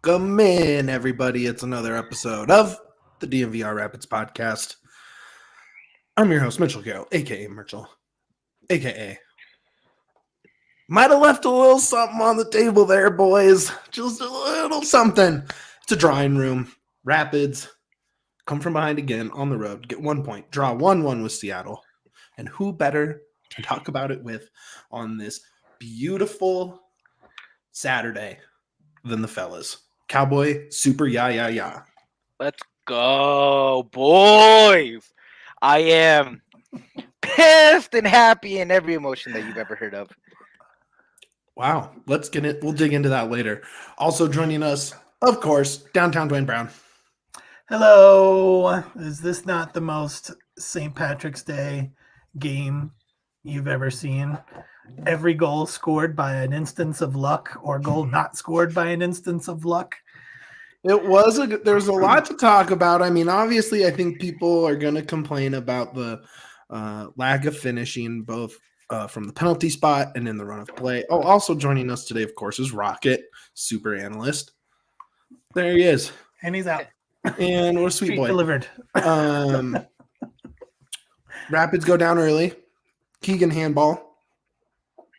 Welcome in, everybody. It's another episode of the DMVR Rapids podcast. I'm your host, Mitchell Carroll, a.k.a. Mitchell, a.k.a. Might have left a little something on the table there, boys. Just a little something. It's a drawing room. Rapids come from behind again on the road, get 1 point, draw 1-1 with Seattle. And who better to talk about it with on this beautiful Saturday than the fellas? Cowboy Super Yeah. Let's go, boys. I am pissed and happy in every emotion that you've ever heard of. Wow. Let's get it. We'll dig into that later. Also joining us, of course, downtown Duane Brown. Hello. Is this not the most St. Patrick's Day game you've ever seen? Every goal scored by an instance of luck, or goal not scored by an instance of luck. There's a lot to talk about. I mean, obviously, I think people are going to complain about the lack of finishing, both from the penalty spot and in the run of play. Oh, also joining us today, of course, is Rocket, super analyst. There he is. And he's out. And what a sweet boy. Delivered. Rapids go down early. Keegan handball.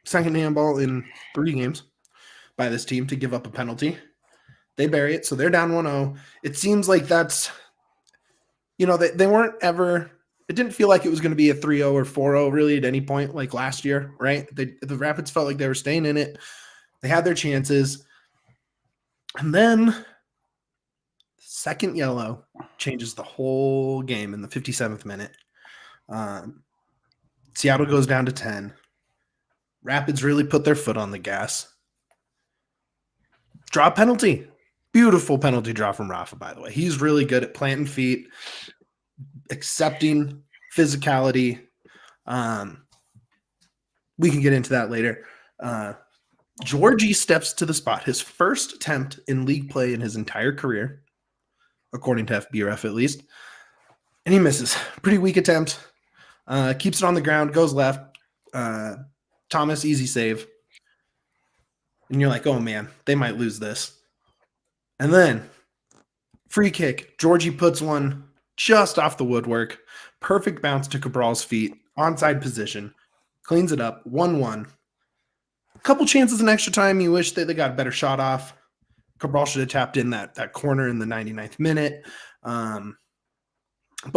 Second handball in 3 games by this team to give up a penalty. They bury it, so they're down 1-0. It seems like that's, they weren't ever, it didn't feel like it was going to be a 3-0 or 4-0 really at any point like last year, right? The Rapids felt like they were staying in it. They had their chances. And then second yellow changes the whole game in the 57th minute. Seattle goes down to 10. Rapids really put their foot on the gas. Draw penalty. Beautiful penalty draw from Rafa, by the way. He's really good at planting feet, accepting physicality. We can get into that later. Djordie steps to the spot. His first attempt in league play in his entire career, according to FBref at least. And he misses. Pretty weak attempt. Keeps it on the ground, goes left. Thomas, easy save. And you're like, oh, man, they might lose this. And then, free kick. Djordie puts one just off the woodwork. Perfect bounce to Cabral's feet. Onside position. Cleans it up. 1-1. A couple chances in extra time. You wish that they got a better shot off. Cabral should have tapped in that corner in the 99th minute. But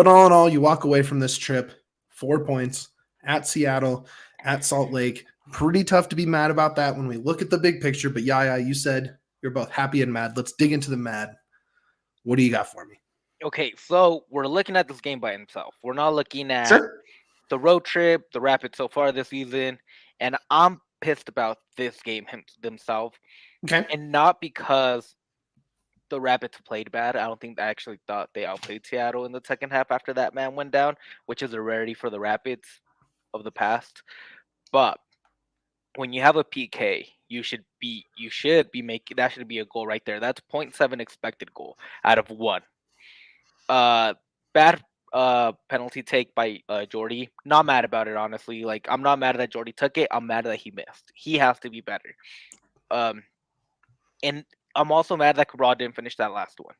all in all, you walk away from this trip. 4 points at Seattle, at Salt Lake. Pretty tough to be mad about that when we look at the big picture. But Yaya, you said you're both happy and mad. Let's dig into the mad. What do you got for me? Okay, so we're looking at this game by itself. We're not looking at the road trip, the Rapids so far this season. And I'm pissed about this game themselves. Okay. And not because the Rapids played bad. I don't think I actually thought they outplayed Seattle in the second half after that man went down, which is a rarity for the Rapids of the past. But when you have a PK, you should be making, that should be a goal right there. That's 0.7 expected goal out of 1. Bad penalty take by Djordie. Not mad about it, honestly. Like, I'm not mad that Djordie took it. I'm mad that he missed. He has to be better. And I'm also mad that Cabral didn't finish that last one.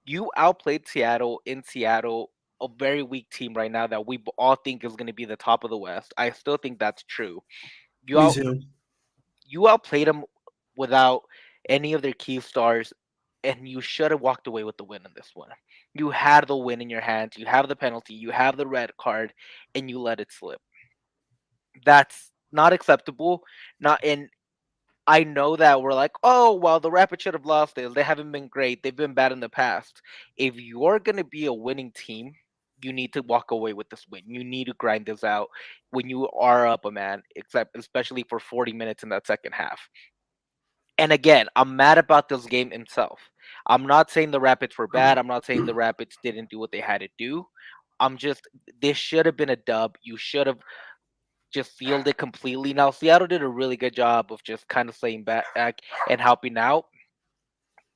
You outplayed Seattle in Seattle, a very weak team right now that we all think is going to be the top of the West. I still think that's true. You outplayed them without any of their key stars, and you should have walked away with the win in this one. You had the win in your hands. You have the penalty. You have the red card, and you let it slip. That's not acceptable. I know that we're like, oh, well, the Rapids should have lost this. They haven't been great. They've been bad in the past. If you're going to be a winning team, you need to walk away with this win. You need to grind this out when you are up a man, especially for 40 minutes in that second half. And again, I'm mad about this game itself. I'm not saying the Rapids were bad. I'm not saying the Rapids didn't do what they had to do. This should have been a dub. You should have just sealed it completely. Now, Seattle did a really good job of just kind of staying back and helping out,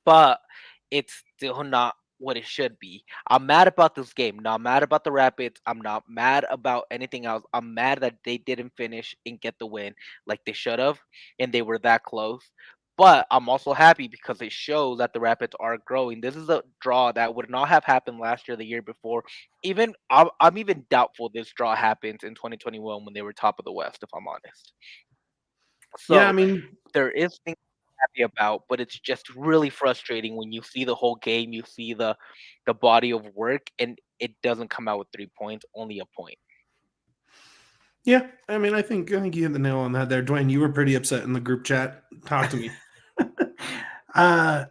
but it's still not what it should be. I'm mad about this game. Not mad about the Rapids. I'm not mad about anything else. I'm mad that they didn't finish and get the win like they should have, and they were that close. But I'm also happy because it shows that the Rapids are growing. This is a draw that would not have happened last year, the year before. I'm even doubtful this draw happens in 2021 when they were top of the West, if I'm honest. So Yeah, I mean, there is things happy about, but it's just really frustrating when you see the whole game, you see the body of work, and it doesn't come out with 3 points, only a point. yeah, I mean, I think you hit the nail on that there, Duane. You were pretty upset in the group chat. Talk to me. I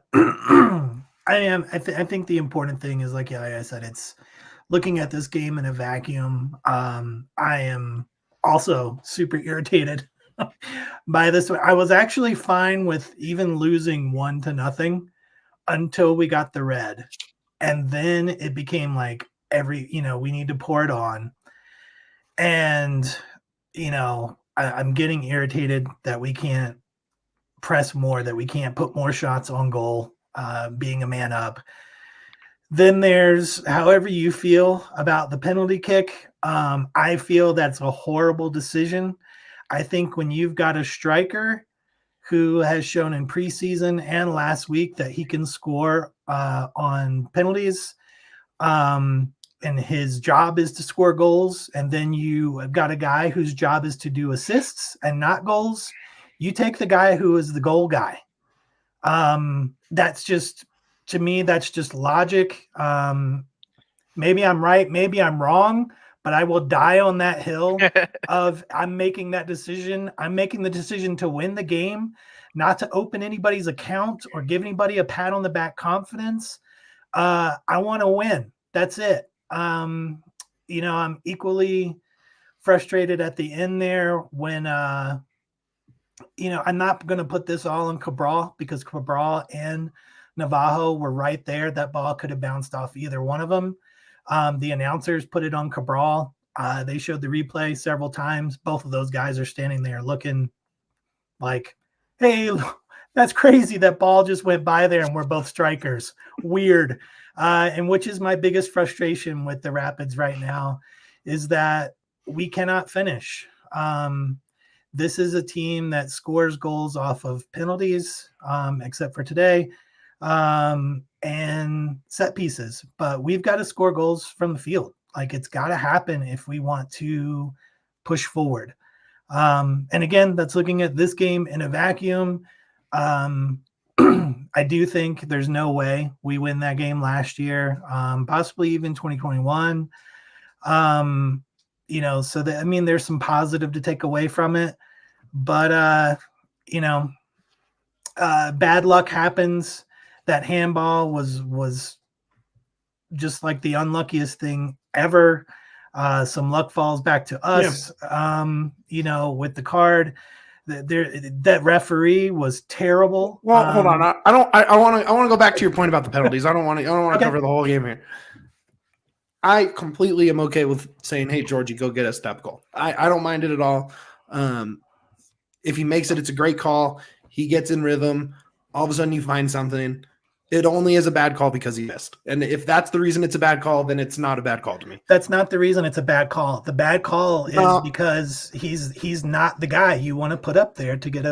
am. I think the important thing is, like I said, it's looking at this game in a vacuum. I am also super irritated by this. I was actually fine with even losing 1-0 until we got the red, and then it became like we need to pour it on, and I'm getting irritated that we can't press more, that we can't put more shots on goal, being a man up. Then there's however you feel about the penalty kick. I feel that's a horrible decision. I think when you've got a striker who has shown in preseason and last week that he can score on penalties, and his job is to score goals, and then you have got a guy whose job is to do assists and not goals, you take the guy who is the goal guy. That's just, to me, that's just logic. Maybe I'm right, maybe I'm wrong, but I will die on that hill of I'm making that decision. I'm making the decision to win the game, not to open anybody's account or give anybody a pat on the back confidence. I want to win. That's it. I'm equally frustrated at the end there when I'm not going to put this all on Cabral, because Cabral and Navajo were right there. That ball could have bounced off either one of them. The announcers put it on Cabral. They showed the replay several times. Both of those guys are standing there looking like, hey, that's crazy. That ball just went by there and we're both strikers. Weird. And which is my biggest frustration with the Rapids right now, is that we cannot finish. This is a team that scores goals off of penalties, except for today, and set pieces. But we've got to score goals from the field. Like, it's got to happen if we want to push forward. And again, that's looking at this game in a vacuum. I do think there's no way we win that game last year, possibly even 2021. So that, I mean, there's some positive to take away from it, but bad luck happens. That handball was just like the unluckiest thing ever. Some luck falls back to us. Yeah. With the card, that referee was terrible. Well, hold on. I want to go back to your point about the penalties. I don't want to okay. cover the whole game here. I completely am okay with saying, hey, Djordie, go get a step goal. I don't mind it at all. If he makes it, it's a great call. He gets in rhythm. All of a sudden you find something. It only is a bad call because he missed. And if that's the reason it's a bad call, then it's not a bad call to me. That's not the reason it's a bad call. The bad call is because he's not the guy you want to put up there to get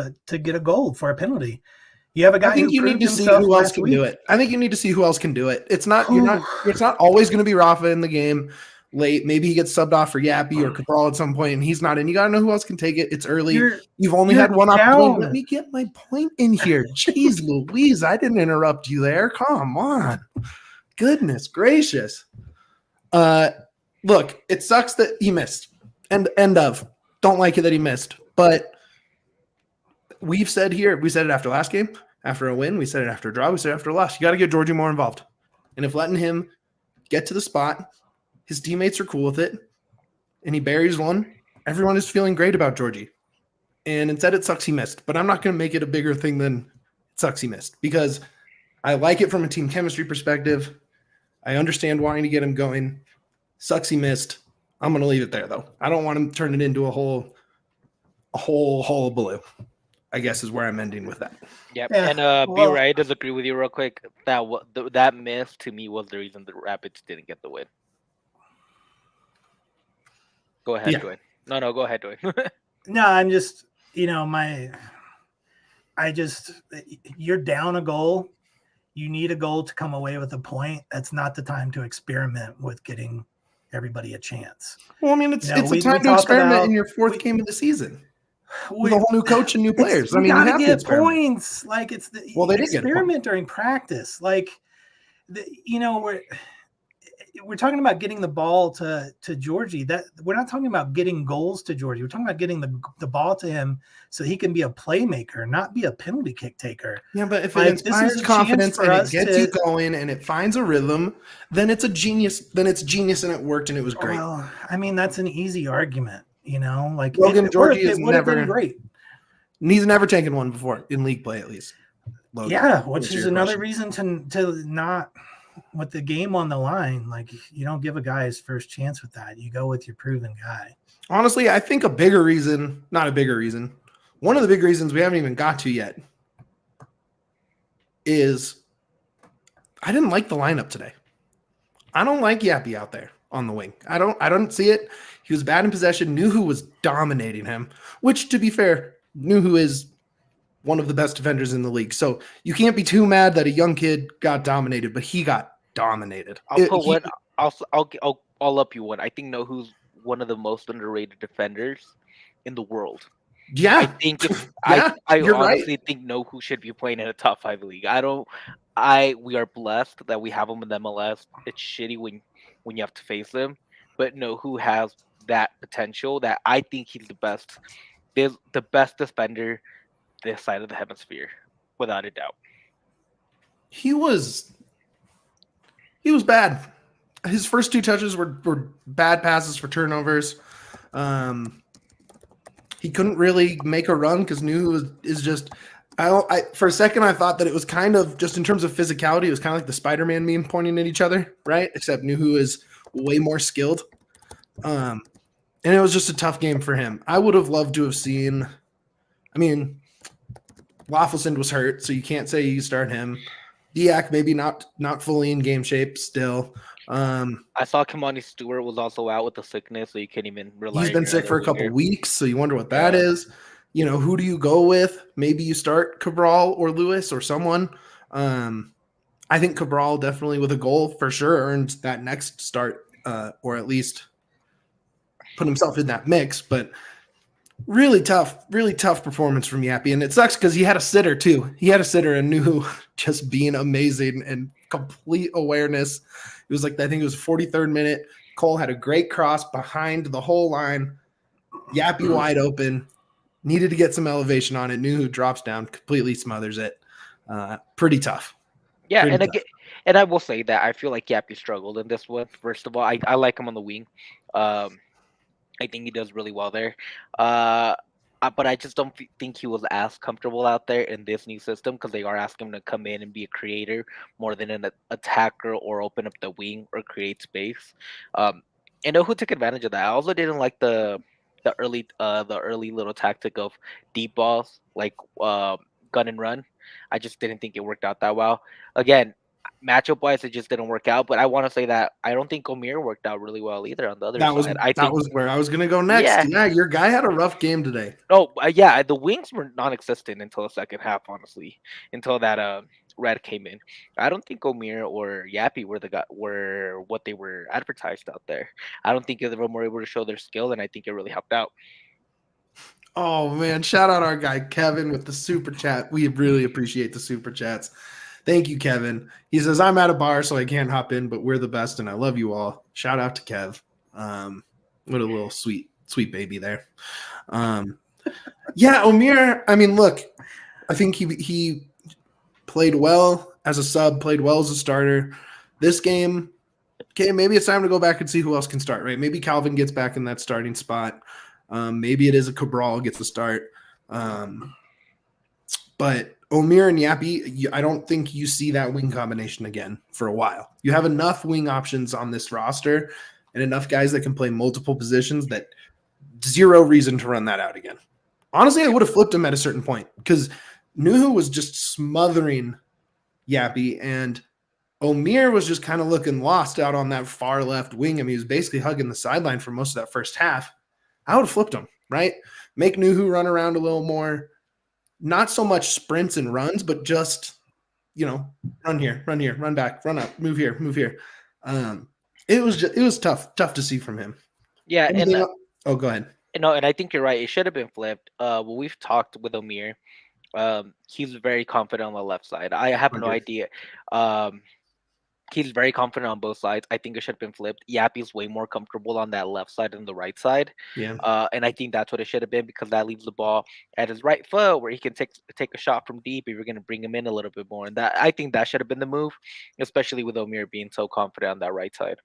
a goal for a penalty. You have a guy. I think you need to see who else can do it. I think you need to see who else can do it. It's not it's not always going to be Rafa in the game late. Maybe he gets subbed off for Yappy or Cabral at some point and he's not in. You got to know who else can take it. It's early. You've only had one opportunity. Let me get my point in here. Jeez Louise, I didn't interrupt you there. Come on. Goodness gracious. Look, it sucks that he missed. End of. Don't like it that he missed. But we said it after last game, after a win, we said it after a draw, we said it after a loss. You got to get Djordie more involved. And if letting him get to the spot, his teammates are cool with it, and he buries one, everyone is feeling great about Djordie. And instead it sucks he missed. But I'm not going to make it a bigger thing than it sucks he missed, because I like it from a team chemistry perspective. I understand wanting to get him going. Sucks he missed. I'm going to leave it there, though. I don't want him to turn it into a whole hullabaloo, I guess is where I'm ending with that. Yep. Yeah, And well- B-Ray, I disagree with you real quick. That miss to me was the reason the Rapids didn't get the win. Go ahead, Yeah. Duane. No, go ahead, Duane. No, I'm just, you're down a goal. You need a goal to come away with a point. That's not the time to experiment with getting everybody a chance. Well, I mean, it's You know, a we time to talk experiment about- in your fourth game of the season with a whole new coach and new players. We I mean, you gotta have to get experiment. points. Like it's the Well, they did get experiment during practice. Like, we're talking about getting the ball to Djordie. That we're not talking about getting goals to Djordie. We're talking about getting the ball to him so he can be a playmaker, not be a penalty kick taker. Yeah, but if Like, it this is inspires a chance confidence for and it us gets to- you going and it finds a rhythm, then it's a genius. Then it's genius and it worked and it was great. Well, I mean, that's an easy argument, like Logan it Djordie worked, is it would have been never- great. And he's never taken one before in league play, at least. Logan, Yeah, to which answer is your another question. reason to not, with the game on the line, like you don't give a guy his first chance with that. You go with your proven guy. Honestly, I think one of the big reasons we haven't even got to yet is I didn't like the lineup today. I don't like Yappy out there on the wing. I don't see it. He was bad in possession. Nuhu was dominating him, which, to be fair, Nuhu is one of the best defenders in the league. So you can't be too mad that a young kid got dominated, but he got dominated. I'll up you one. I think who's one of the most underrated defenders in the world. Yeah, I think Yeah, I you're right. honestly think who should be playing in a top 5 league. We are blessed that we have him in the MLS. It's shitty when you have to face them, but who has that potential that I think he's the best defender this side of the hemisphere, without a doubt. he was bad. His first 2 touches were bad passes for turnovers. He couldn't really make a run because Nuhu is just. I for a second I thought that it was kind of just in terms of physicality, it was kind of like the Spider-Man meme pointing at each other, right? Except Nuhu is way more skilled. And it was just a tough game for him. I would have loved to have seen. I mean, Wafflesend was hurt, so you can't say you start him. Diak maybe not fully in game shape still. I saw Kamani Stewart was also out with the sickness, so you can't even rely. He's on been your sick other for a couple winger. weeks, so you wonder what that Yeah. is. Who do you go with? Maybe you start Cabral or Lewis or someone. I think Cabral definitely with a goal for sure earned that next start, or at least put himself in that mix. But really tough performance from Yappy. And it sucks because he had a sitter too. He had a sitter and knew just being amazing and complete awareness. It was like, I think it was 43rd minute. Cole had a great cross behind the whole line. Yappy wide open. Needed to get some elevation on it. Nuhu drops down, completely smothers it. Pretty tough. Yeah, Pretty and tough. again, and I will say that I feel like Yappy struggled in this one. First of all, I like him on the wing. I think he does really well there. But I just don't think he was as comfortable out there in this new system because they are asking him to come in and be a creator more than an attacker or open up the wing or create space. And who took advantage of that? I also didn't like the early little tactic of deep balls like gun and run. I just didn't think it worked out that well. Again, matchup wise, it just didn't work out. But I want to say that I don't think Omir worked out really well either on the other side. I think was where I was going to go next. Yeah, your guy had a rough game today. the wings were non-existent until the second half, honestly, until that red came in. I don't think Omir or Yappy were what they were advertised out there. I don't think either of them were able to show their skill, and I think it really helped out. Oh man, shout out our guy Kevin with the super chat. We really appreciate the super chats. Thank you, Kevin. He says, I'm at a bar, so I can't hop in, but we're the best, and I love you all. Shout out to Kev. What a little sweet baby there. Yeah, Omir, I mean, look, I think he played well as a sub, played well as a starter. This game, okay, maybe it's time to go back and see who else can start, right? Maybe Calvin gets back in that starting spot. Maybe it is a Cabral gets a start. but Omir and Yappy, I don't think you see that wing combination again for a while. You have enough wing options on this roster and enough guys that can play multiple positions that zero reason to run that out again. Honestly, I would have flipped him at a certain point because Nuhu was just smothering Yappy, and Omir was just kind of looking lost out on that far left wing. I mean, he was basically hugging the sideline for most of that first half. I would have flipped him, right? Make Nuhu run around a little more. Not so much sprints and runs, but just, run here, run back, run up, move here, move here. It was tough to see from him. Yeah, oh, go ahead. No, and I think you're right. It should have been flipped. Well, we've talked with Omir. He's very confident on the left side. I have no idea. He's very confident on both sides. I think it should have been flipped. Yappy's way more comfortable on that left side than the right side. Yeah. And I think that's what it should have been, because that leaves the ball at his right foot where he can take a shot from deep if you're going to bring him in a little bit more. And I think that should have been the move, especially with Omir being so confident on that right side.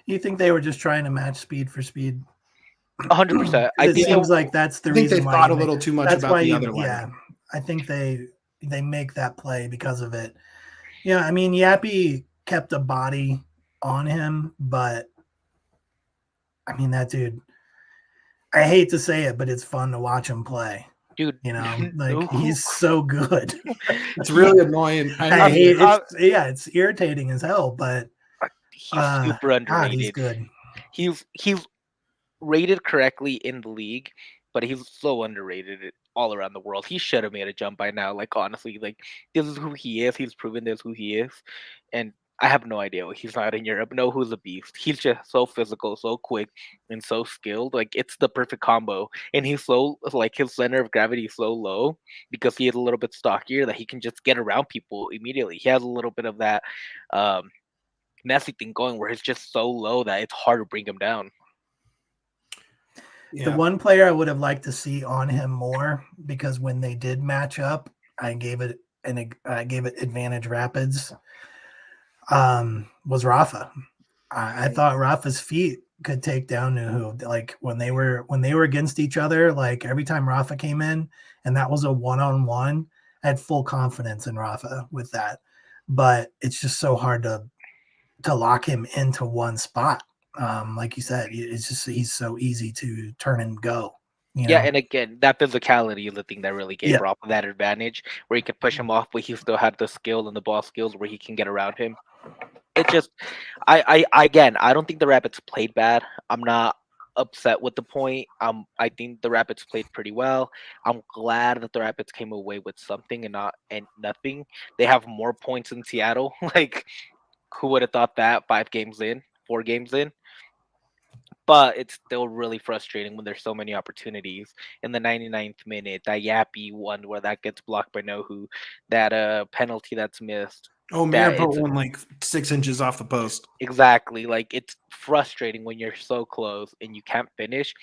You think they were just trying to match speed for speed? 100%. It seems like that's the reason. I think they thought a little too much about the other one. Yeah, I think they make that play because of it. Yeah, I mean, Yappy kept a body on him, but I mean, that dude, I hate to say it, but it's fun to watch him play. Dude, he's so good. It's really annoying. I hate it. It's irritating as hell, but he's super underrated. God, he's good. He's rated correctly in the league, but he's so underrated all around the world. He should have made a jump by now. Like, honestly, this is who he is. He's proven this who he is. And I have no idea why he's not in Europe. No, who's a beast. He's just so physical, so quick, and so skilled. Like, it's the perfect combo. And he's so, his center of gravity is so low because he is a little bit stockier that he can just get around people immediately. He has a little bit of that messy thing going where he's just so low that it's hard to bring him down. Yeah. The one player I would have liked to see on him more, because when they did match up, I gave it advantage Rapids, was Rafa. I thought Rafa's feet could take down Nuhu. Like when they were against each other, like every time Rafa came in and that was a one-on-one, I had full confidence in Rafa with that. But it's just so hard to lock him into one spot. Like you said, it's just he's so easy to turn and go. Yeah, and again, that physicality is the thing that really gave Rafa that advantage, where he could push him off, but he still had the skill and the ball skills where he can get around him. It just, I don't think the Rapids played bad. I'm not upset with the point. I think the Rapids played pretty well. I'm glad that the Rapids came away with something and nothing. They have more points in Seattle. Like, who would have thought that 4 games in? But it's still really frustrating when there's so many opportunities. In the 99th minute, that Yappy one where that gets blocked by Nuhu, that penalty that's missed. Oh, man, put one 6 inches off the post. Exactly. Like, it's frustrating when you're so close and you can't finish.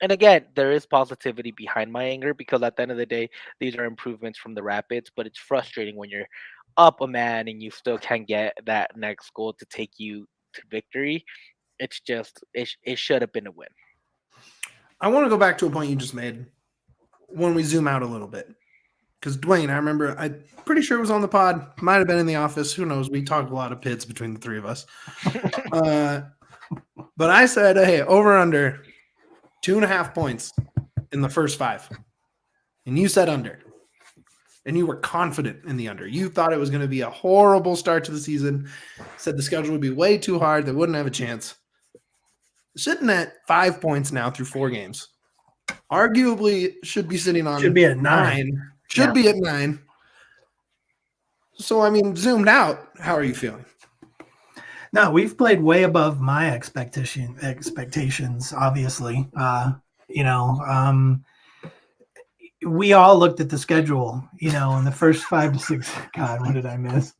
And again, there is positivity behind my anger, because at the end of the day, these are improvements from the Rapids, but it's frustrating when you're up a man and you still can't get that next goal to take you to victory. It's just, it should have been a win. I want to go back to a point you just made when we zoom out a little bit. Because Duane, I remember, I'm pretty sure it was on the pod, might have been in the office. Who knows? We talked a lot of pits between the three of us. But I said, hey, over under 2.5 points in the first 5. And you said under. And you were confident in the under. You thought it was going to be a horrible start to the season. Said the schedule would be way too hard. They wouldn't have a chance. Sitting at 5 points now through 4 games. Arguably should be sitting on. Should be at 9. Should be at 9. So, I mean, zoomed out, how are you feeling? No, we've played way above my expectations, obviously. We all looked at the schedule, in the first 5 to 6. God, what did I miss?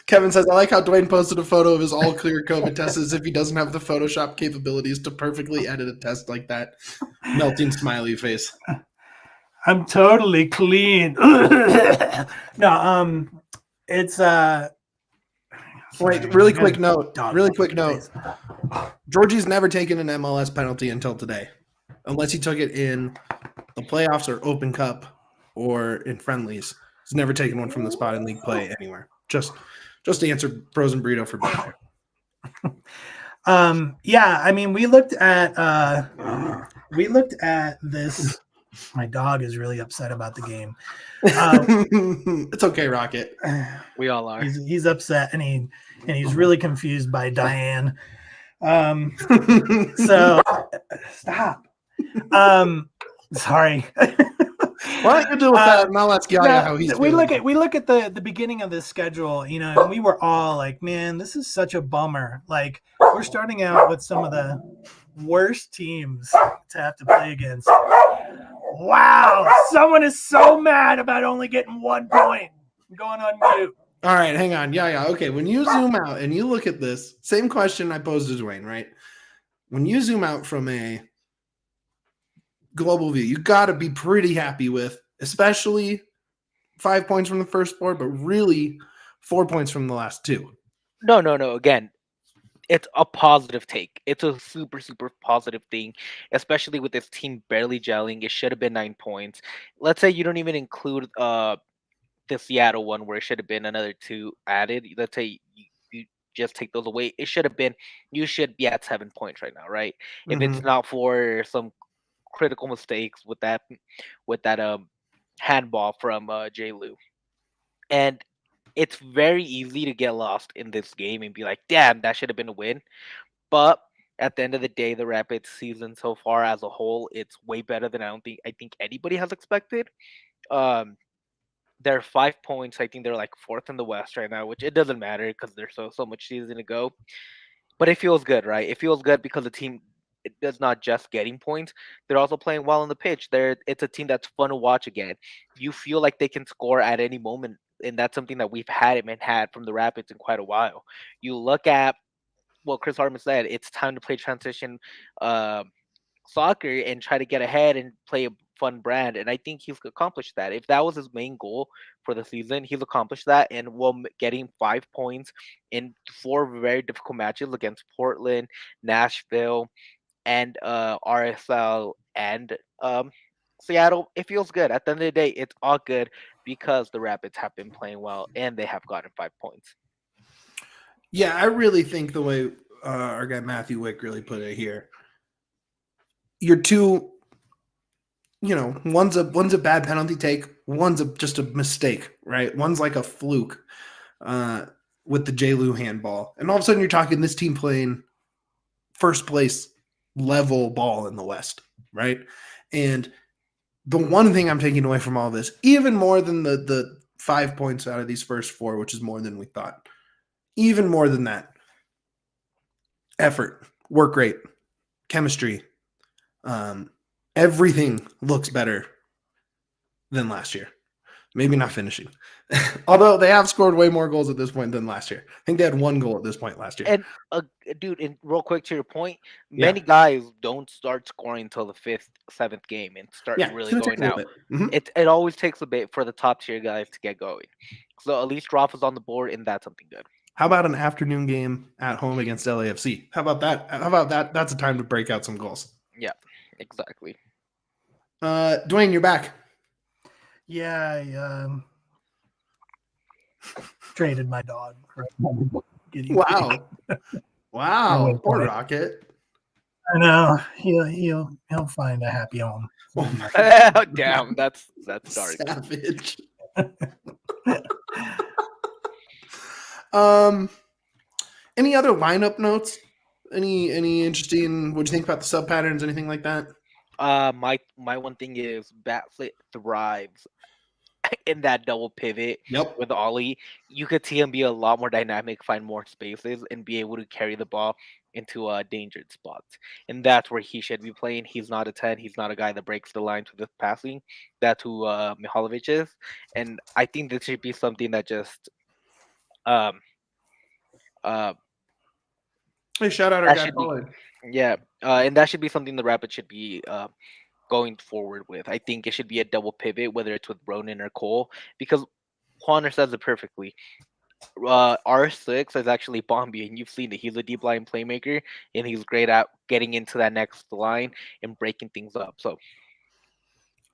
Kevin says, I like how Duane posted a photo of his all clear COVID test as if he doesn't have the Photoshop capabilities to perfectly edit a test like that. Melting smiley face. I'm totally clean. No, it's Wait, really quick note. Djordie's never taken an MLS penalty until today. Unless he took it in the playoffs or Open Cup or in friendlies. He's never taken one from the spot in league play anywhere. Just to answer Frozen Burrito for Ben there. Yeah, I mean, we looked at this. My dog is really upset about the game. It's okay, Rocket. We all are. He's upset and he's really confused by Diane. So stop. Sorry. Why don't you deal with that? And I'll ask Yahya how he's we feeling. look at the beginning of this schedule, you know, and we were all like, man, this is such a bummer. Like, we're starting out with some of the worst teams to have to play against. Wow, someone is so mad about only getting 1 point. I'm going on mute. All right, hang on. Yeah. Okay, when you zoom out and you look at this, same question I posed to Duane, right? When you zoom out from a global view, you got to be pretty happy with, especially 5 points from the first 4, but really 4 points from the last 2. No. Again, it's a positive take. It's a super, super positive thing, especially with this team barely gelling. It should have been 9 points. Let's say you don't even include the Seattle one where it should have been another 2 added. Let's say you just take those away. It should have been, you should be at 7 points right now, right? If it's not for some critical mistakes with that handball from J. Lou. And it's very easy to get lost in this game and be like, damn, that should have been a win. But at the end of the day, the Rapids season so far as a whole, it's way better than I think anybody has expected. They're 5 points. I think they're like 4th in the West right now, which it doesn't matter because there's so much season to go. But it feels good, right? It feels good because the team it does not just getting points. They're also playing well on the pitch. It's a team that's fun to watch again. You feel like they can score at any moment, and that's something that we've had from the Rapids in quite a while. You look at what Chris Armas said. It's time to play transition soccer and try to get ahead and play a fun brand. And I think he's accomplished that. If that was his main goal for the season, he's accomplished that. And while getting 5 points in 4 very difficult matches against Portland, Nashville, and RSL and Seattle, it feels good. At the end of the day, it's all good because the Rapids have been playing well and they have gotten 5 points. Yeah, I really think the way our guy Matthew Wick really put it here, you're two, one's a bad penalty take, one's just a mistake, right? One's like a fluke with the J. Lou handball. And all of a sudden you're talking this team playing first place level ball in the West, right? And the one thing I'm taking away from all this, even more than the 5 points out of these first 4, which is more than we thought, even more than that, effort, work rate, chemistry, everything looks better than last year. Maybe not finishing. Although they have scored way more goals at this point than last year. I think they had 1 goal at this point last year. And dude, and real quick to your point, many guys don't start scoring until the 5th, 7th game and start really going out. Mm-hmm. It always takes a bit for the top tier guys to get going. So at least Rafa's on the board, and that's something good. How about an afternoon game at home against LAFC? How about that? That's a time to break out some goals. Yeah, exactly. Duane, you're back. Yeah, I traded my dog. Wow. Wow. Poor Rocket. I know. He'll find a happy home. Oh, damn, that's dark. Savage. Any other lineup notes? Any interesting? What do you think about the sub patterns? Anything like that? My one thing is Batflit thrives in that double pivot with Ollie. You could see him be a lot more dynamic, find more spaces, and be able to carry the ball into dangerous spots. And that's where he should be playing. He's not a 10. He's not a guy that breaks the lines with his passing. That's who Mihailovic is. And I think this should be something that just hey, shout out our guy Pollard. Yeah, and that should be something the Rapids should be going forward with. I think it should be a double pivot, whether it's with Ronan or Cole, because Juaner says it perfectly. R6 is actually Bombi, and you've seen it. He's a deep line playmaker, and he's great at getting into that next line and breaking things up. So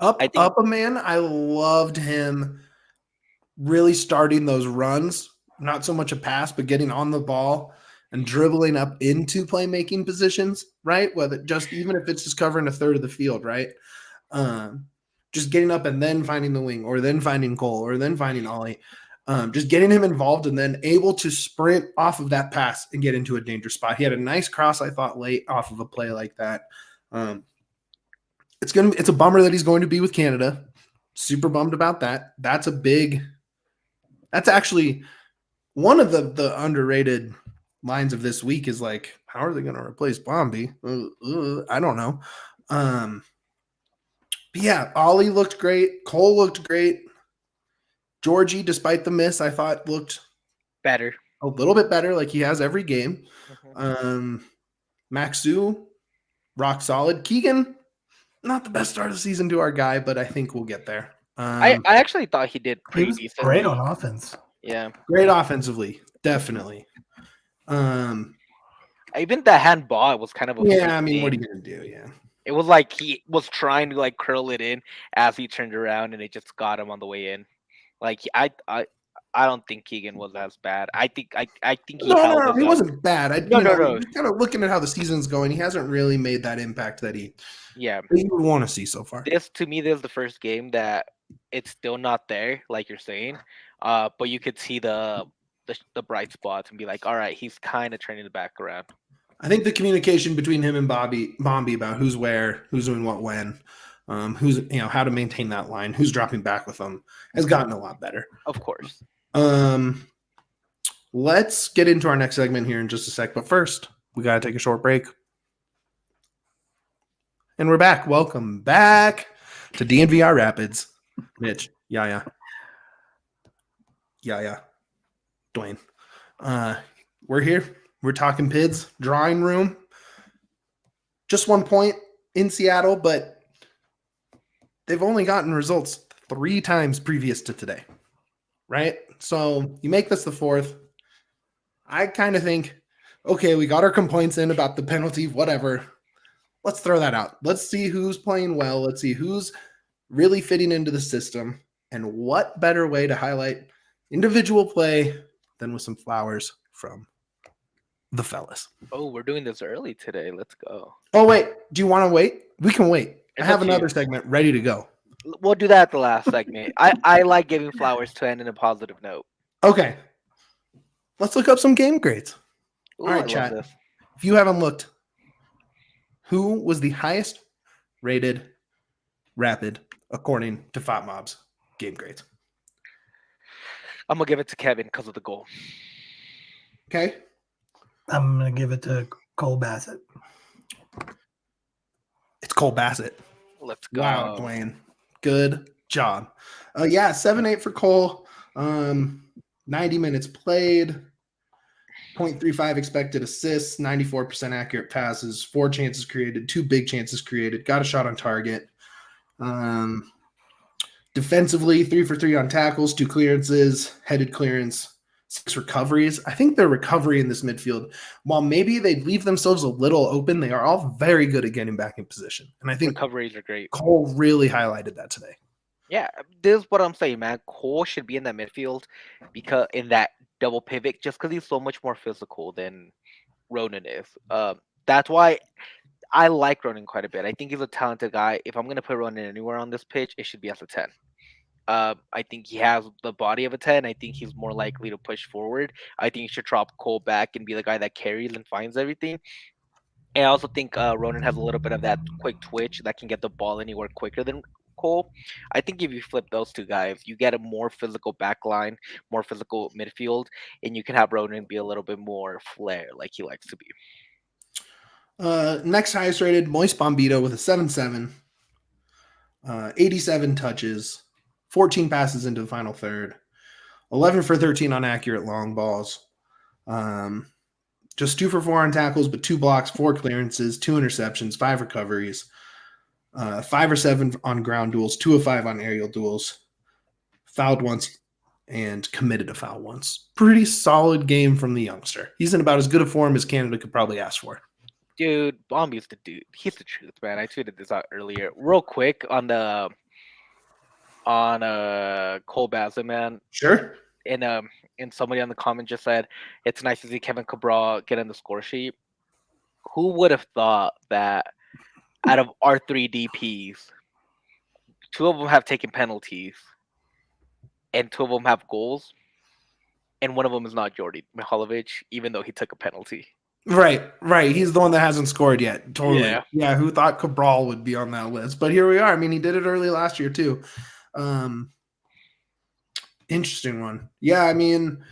I think Up a man. I loved him really starting those runs. Not so much a pass, but getting on the ball and dribbling up into playmaking positions, right? Whether just even if it's just covering a third of the field, right? Just getting up and then finding the wing, or then finding Cole, or then finding Ollie. Just getting him involved and then able to sprint off of that pass and get into a dangerous spot. He had a nice cross, I thought, late off of a play like that. It's a bummer that he's going to be with Canada. Super bummed about that. That's actually one of the underrated lines of this week is like, how are they going to replace Bombi? I don't know. But yeah, Ollie looked great. Cole looked great. Djordie, despite the miss, I thought looked better. A little bit better, like he has every game. Mm-hmm. Maxu, rock solid. Keegan, not the best start of the season to our guy, but I think we'll get there. I actually thought he did He pretty was decently. great on offense. Yeah. Great offensively, definitely. Even the handball, it was kind of a Yeah, I mean, thing. what are you gonna do? Yeah. It was like he was trying to like curl it in as he turned around, and it just got him on the way in. Like I don't think Keegan was as bad. I think he held No, his he own. wasn't bad. No. Just kind of looking at how the season's going, he hasn't really made that impact that you would want to see so far. This is the first game that it's still not there, like you're saying. But you could see the bright spots and be like, all right, he's kind of turning it back around. I think the communication between him and Bombi about who's where, who's doing what when, who's how to maintain that line, who's dropping back with them, has gotten a lot better. Of course. Let's get into our next segment here in just a sec, but first we gotta take a short break. And we're back. Welcome back to DNVR Rapids. Mitch, Yahya, Duane. We're here. We're talking PIDs, drawing room. Just 1 point in Seattle, but they've only gotten results 3 times previous to today, right? So you make this the 4th. I kind of think, okay, we got our complaints in about the penalty, whatever. Let's throw that out. Let's see who's playing well. Let's see who's really fitting into the system. And what better way to highlight individual play than with some flowers from the fellas. Oh, we're doing this early today. Let's go. Oh, wait. Do you want to wait? We can wait. It's I have up to another you. segment ready to go. We'll do that at the last segment. I like giving flowers to end in a positive note. Okay. Let's look up some game grades. Ooh, All right, I love chat. this. If you haven't looked, who was the highest rated Rapid according to FOTMob's game grades? I'm gonna give it to Kevin because of the goal. Okay. I'm going to give it to Cole Bassett. It's Cole Bassett. Let's go. Wow, Duane. Good job. 7-8 for Cole. 90 minutes played. 0.35 expected assists, 94% accurate passes, 4 chances created, 2 big chances created, got a shot on target. Defensively, 3 for 3 on tackles, 2 clearances, headed clearance, 6 recoveries. I think their recovery in this midfield, while maybe they leave themselves a little open, they are all very good at getting back in position. And I think Recoveries are great. Cole really highlighted that today. Yeah, this is what I'm saying, man. Cole should be in that midfield because in that double pivot, just because he's so much more physical than Ronan is. That's why I like Ronan quite a bit. I think he's a talented guy. If I'm gonna put Ronan anywhere on this pitch, it should be as a 10. I think he has the body of a 10. I think he's more likely to push forward. I think you should drop Cole back and be the guy that carries and finds everything. And I also think Ronan has a little bit of that quick twitch that can get the ball anywhere quicker than Cole. I think if you flip those 2 guys, you get a more physical back line, more physical midfield, and you can have Ronan be a little bit more flair like he likes to be. Next highest rated, Moise Bombito with a 7-7. 87 touches, 14 passes into the final third, 11 for 13 on accurate long balls. Just 2 for 4 on tackles, but 2 blocks, 4 clearances, 2 interceptions, 5 recoveries, 5 or 7 on ground duels, 2 of 5 on aerial duels, fouled once, and committed a foul once. Pretty solid game from the youngster. He's in about as good a form as Canada could probably ask for. Dude, Bombi's the dude. He's the truth, man. I tweeted this out earlier. Real quick on the on Cole Bassett, man. Sure. And somebody on the comment just said it's nice to see Kevin Cabral get in the score sheet. Who would have thought that out of our 3 DPs, 2 of them have taken penalties and 2 of them have goals, and 1 of them is not Djordie Mihailovic, even though he took a penalty. Right. He's the one that hasn't scored yet. Totally. Yeah. Who thought Cabral would be on that list? But here we are. I mean, he did it early last year too. Interesting one. Yeah, I mean,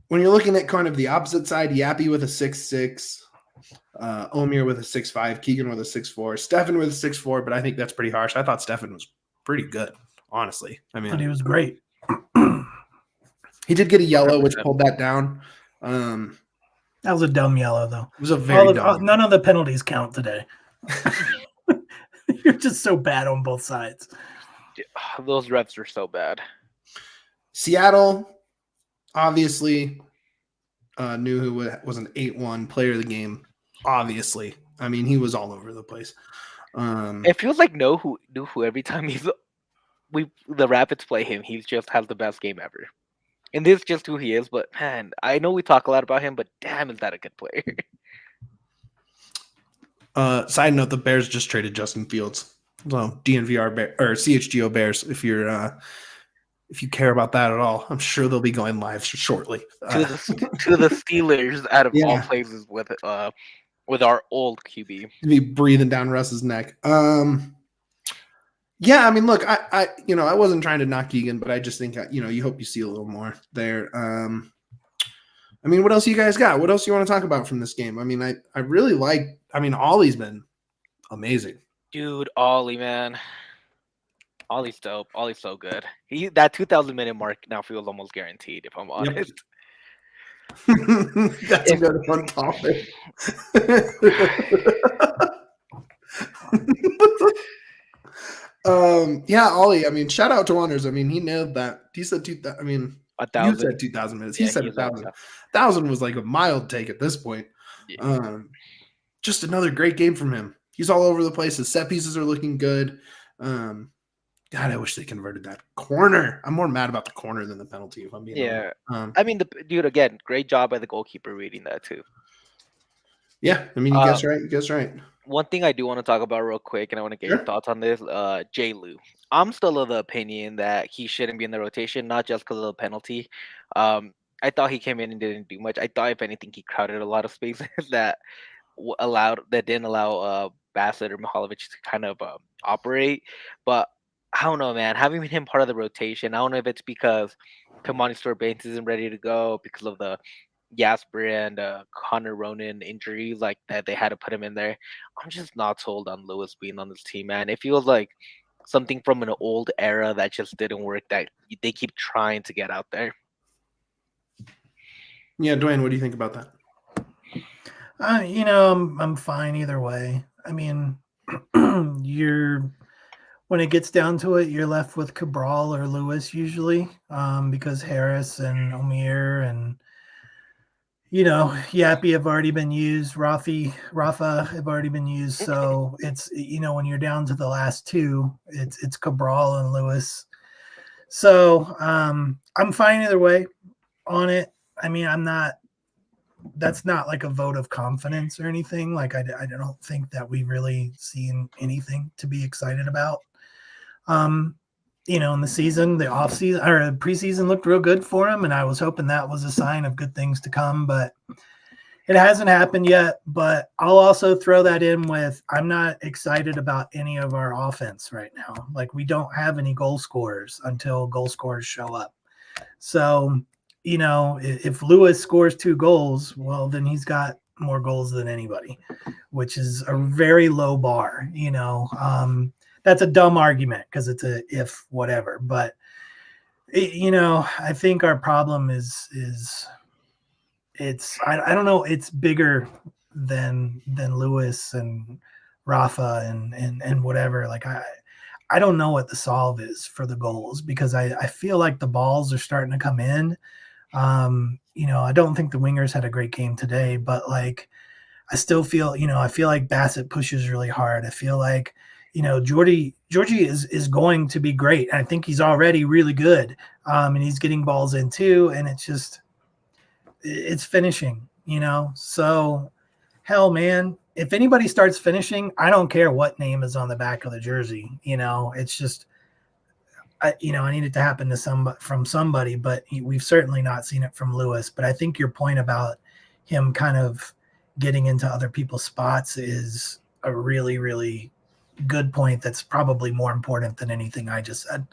when you're looking at kind of the opposite side, Yappy with a 6'6", Omir with a 6'5", Keegan with a 6'4", Stefan with a 6'4", but I think that's pretty harsh. I thought Stefan was pretty good, honestly. I mean, But he was great. he did get a yellow, which pulled that down. That was a dumb yellow, though. It was a very dumb. None of the penalties count today. You're just so bad on both sides. Those refs are so bad. Seattle, obviously, knew who was an 8-1 player of the game. Obviously, I mean, he was all over the place. It feels like knew who every time the Rapids play him, he just has the best game ever. And this is just who he is. But man, I know we talk a lot about him, but damn, is that a good player? Side note: the Bears just traded Justin Fields. So DNVR or CHGO Bears, if you care about that at all, I'm sure they'll be going live shortly. To the Steelers, out of all places, with our old QB. Be breathing down Russ's neck. Yeah, I mean, look, I wasn't trying to knock Keegan, but I just think you hope you see a little more there. I mean, what else you guys got? What else you want to talk about from this game? I mean, I really like. I mean, Ollie's been amazing. Dude, Ollie, man. Ollie's dope. Ollie's so good. That 2,000-minute mark now feels almost guaranteed, if I'm honest. Yep. That's another fun topic. Yeah, Ollie. I mean, shout out to Wonders. I mean, he nailed that. He said 2,000. I mean, 1,000. You said 2,000 minutes. He said 1,000. 1,000 was like a mild take at this point. Yeah. Just another great game from him. He's all over the place. His set pieces are looking good. God, I wish they converted that corner. I'm more mad about the corner than the penalty, if I'm being honest. I mean, dude, again, great job by the goalkeeper reading that too. Yeah, I mean, you guess right. You guess right. One thing I do want to talk about real quick, and I want to get your thoughts on this. J. Lou. I'm still of the opinion that he shouldn't be in the rotation, not just because of the penalty. I thought he came in and didn't do much. I thought, if anything, he crowded a lot of spaces that didn't allow Bassett or Mihailovic to kind of operate. But I don't know, man. Having him part of the rotation, I don't know if it's because Kamani Stewart-Baines isn't ready to go because of the Jasper and Connor Ronan injuries, like that they had to put him in there. I'm just not sold on Lewis being on this team, man. It feels like something from an old era that just didn't work, that they keep trying to get out there. Yeah, Duane, what do you think about that? I'm fine either way. I mean, when it gets down to it, you're left with Cabral or Lewis usually, because Harris and Omir and Yappy have already been used. Rafa have already been used. So it's when you're down to the last 2, it's Cabral and Lewis. So I'm fine either way on it. I mean, that's not like a vote of confidence or anything. Like I don't think that we really seen anything to be excited about. In the season, the off season or preseason looked real good for him, and I was hoping that was a sign of good things to come, but it hasn't happened yet. But I'll also throw that in with, I'm not excited about any of our offense right now. Like, we don't have any goal scorers until goal scorers show up. So, if Lewis scores 2 goals, well, then he's got more goals than anybody, which is a very low bar. That's a dumb argument because it's a if whatever. But, I think our problem is I don't know. It's bigger than Lewis and Rafa and whatever. Like, I don't know what the solve is for the goals, because I feel like the balls are starting to come in. I don't think the wingers had a great game today, but like, I still feel, I feel like Bassett pushes really hard. I feel like, Djordie is going to be great. I think he's already really good, and he's getting balls in too. And it's finishing. So hell, man, if anybody starts finishing, I don't care what name is on the back of the jersey. It's just I need it to happen to from somebody, but we've certainly not seen it from Lewis. But I think your point about him kind of getting into other people's spots is a really, really good point. That's probably more important than anything I just said.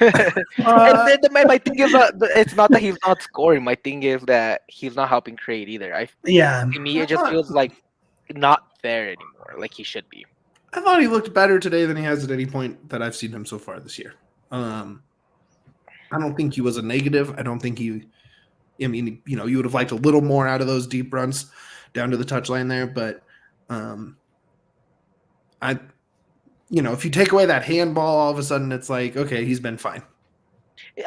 And then my thing is, it's not that he's not scoring. My thing is that he's not helping create either. Yeah. To me, it just feels like not there anymore, like he should be. I thought he looked better today than he has at any point that I've seen him so far this year. I don't think he was a negative. I don't think you would have liked a little more out of those deep runs down to the touchline there, but if you take away that handball, all of a sudden it's like, okay, he's been fine. You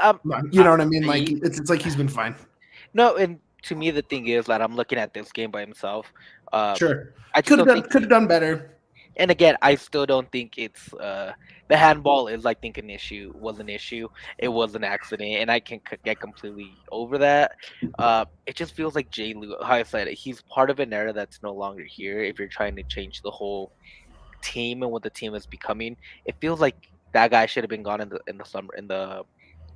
know what I mean? Like it's like he's been fine. No, and to me the thing is that I'm looking at this game by himself. Sure, I could have done better. And again, I still don't think it's the handball is, I think, an issue. It was an accident, and I can get completely over that. It just feels like Jay Lou, how I said it, he's part of an era that's no longer here. If you're trying to change the whole team and what the team is becoming, it feels like that guy should have been gone in the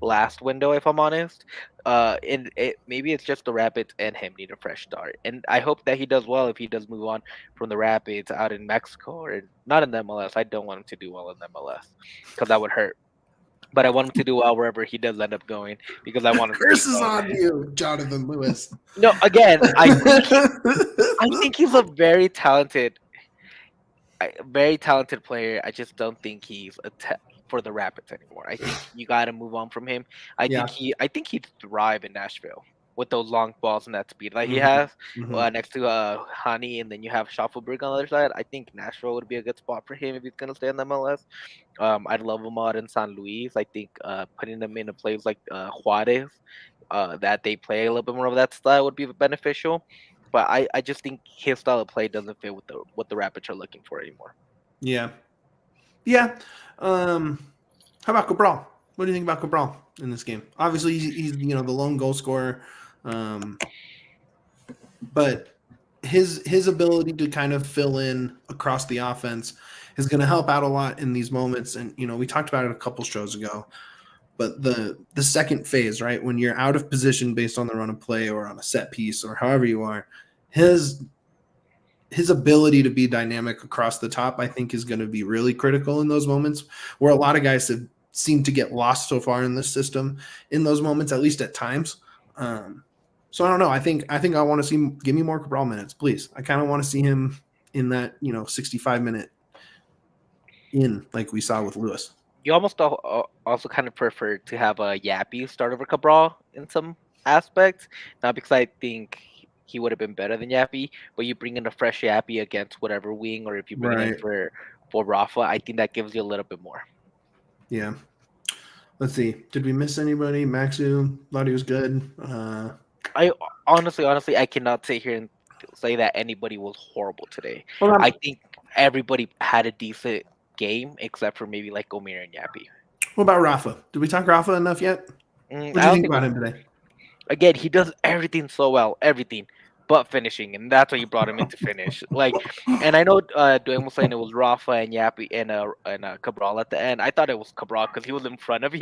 last window, if I'm honest. And maybe it's just the Rapids and him need a fresh start. And I hope that he does well if he does move on from the Rapids out in Mexico or not in the MLS. I don't want him to do well in the MLS because that would hurt. But I want him to do well wherever he does end up going because I want him. Curses on you, Jonathan Lewis. No, again, I think he's a very talented player. I just don't think he's for the Rapids anymore. I think you got to move on from him. I think he'd thrive in Nashville with those long balls and that speed that he has next to Hani, and then you have Schaffelberg on the other side. I think Nashville would be a good spot for him if he's gonna stay in the MLS. I'd love him out in San Luis. I think putting them in a place like Juarez, that they play a little bit more of that style would be beneficial. But I just think his style of play doesn't fit with what the Rapids are looking for anymore. Yeah. How about Cabral? What do you think about Cabral in this game? Obviously, he's the lone goal scorer, but his ability to kind of fill in across the offense is going to help out a lot in these moments. And we talked about it a couple shows ago. But the second phase, right, when you're out of position based on the run of play or on a set piece or however you are, his ability to be dynamic across the top, I think, is going to be really critical in those moments where a lot of guys have seemed to get lost so far in this system in those moments, at least at times. So I don't know. I think I want to give me more Cabral minutes, please. I kind of want to see him in that 65-minute in like we saw with Lewis. You almost also kind of prefer to have a Yappy start over Cabral in some aspects, not because I think he would have been better than Yappy, but you bring in a fresh Yappy against whatever wing, or if you bring it in for Rafa, I think that gives you a little bit more. Yeah. Let's see. Did we miss anybody? Maxu thought he was good. I honestly, I cannot sit here and say that anybody was horrible today. I think everybody had a decent game except for maybe like Omer and Yappy. What about Rafa? Did we talk Rafa enough yet? What do you think about him today? Again, he does everything so well, everything but finishing, and that's why you brought him in to finish. And I know Duane was saying it was Rafa and Yappy and Cabral at the end. I thought it was Cabral because he was in front of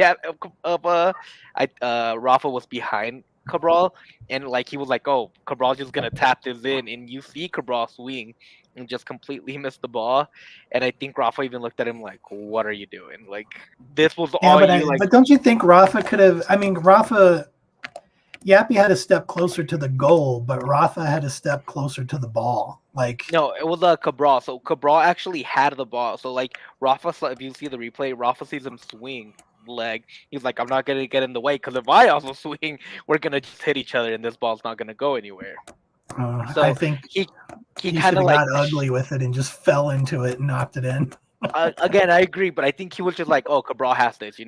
Rafa was behind Cabral, and he was like, "Oh, Cabral's just gonna tap this in," and you see Cabral swing and just completely missed the ball. And I think Rafa even looked at him like, "What are you doing? This was all you." But don't you think Rafa could have? I mean, Yappy had a step closer to the goal, but Rafa had a step closer to the ball. No, it was Cabral. So Cabral actually had the ball. So Rafa, if you see the replay, Rafa sees him swing leg. He's like, I'm not gonna get in the way because if I also swing, we're gonna just hit each other and this ball's not gonna go anywhere. So I think he kind of got ugly with it and just fell into it and knocked it in. Again, I agree, but I think he was just like, "Oh, Cabral has this," you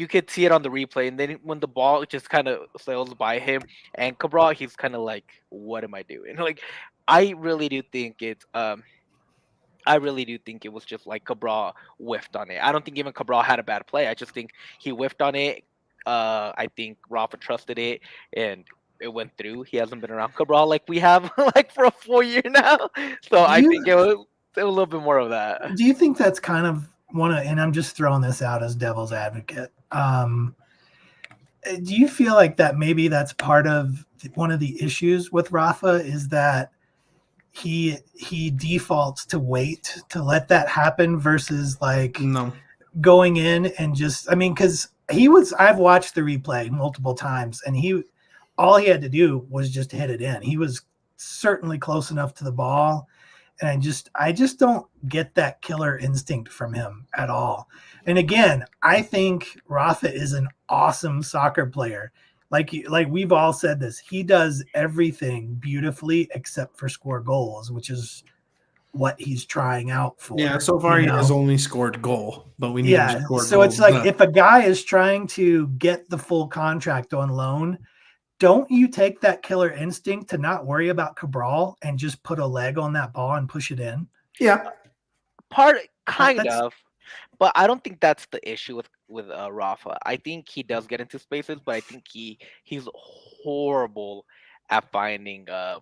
could see it on the replay, and then when the ball just kind of sails by him and Cabral, he's kind of like, "What am I doing?" I really do think it's I really do think it was just like Cabral whiffed on it. I don't think even Cabral had a bad play. I just think he whiffed on it. I think Rafa trusted it and it went through. He hasn't been around Cabral like we have like for a full year now. So Do I think you it was a little bit more of that. do you think that's kind of one of, and I'm just throwing this out as devil's advocate. Do you feel like that maybe that's part of one of the issues with Rafa is that he defaults to wait to let that happen versus like No. going in and just, I mean, because I've watched the replay multiple times and all he had to do was just hit it in. He was certainly close enough to the ball. And I just don't get that killer instinct from him at all. And again, I think Rafa is an awesome soccer player. Like we've all said this, he does everything beautifully except for score goals, which is what he's trying out for. Yeah, so far he has only scored goal, but we need him to score so goals. it's like if a guy is trying to get the full contract on loan, don't you take that killer instinct to not worry about Cabral and just put a leg on that ball and push it in? Yeah. Kind of, but I don't think that's the issue with Rafa. I think he does get into spaces, but I think he's horrible at finding the